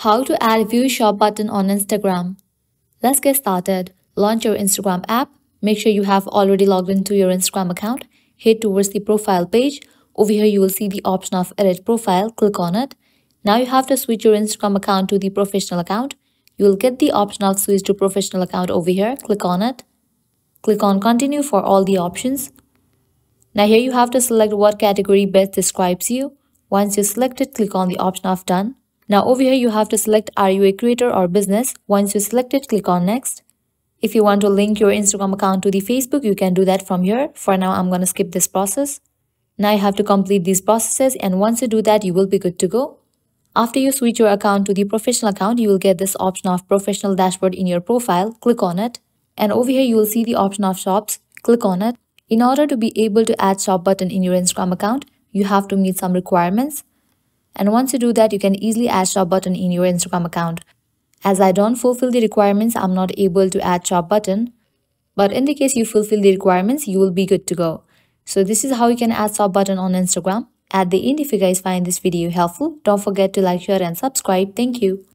How to add view shop button on Instagram. Let's get started. Launch your Instagram app. Make sure you have already logged into your Instagram account. Head towards the profile page. Over here you will see the option of edit profile. Click on it. Now you have to switch your Instagram account to the professional account. You will get the option of switch to professional account over here. Click on it. Click on continue for all the options. Now here you have to select what category best describes you. Once you select it, click on the option of done. Now over here you have to select are you a creator or business. Once you select it, click on next. If you want to link your Instagram account to the Facebook, you can do that from here. For now, I'm going to skip this process. Now you have to complete these processes, and once you do that, you will be good to go. After you switch your account to the professional account, you will get this option of professional dashboard in your profile. Click on it. And over here you will see the option of shops. Click on it. In order to be able to add shop button in your Instagram account, you have to meet some requirements. And once you do that, you can easily add shop button in your Instagram account. As I don't fulfill the requirements, I'm not able to add shop button. But in the case you fulfill the requirements, you will be good to go. So this is how you can add shop button on Instagram. At the end, if you guys find this video helpful, don't forget to like, share and subscribe. Thank you.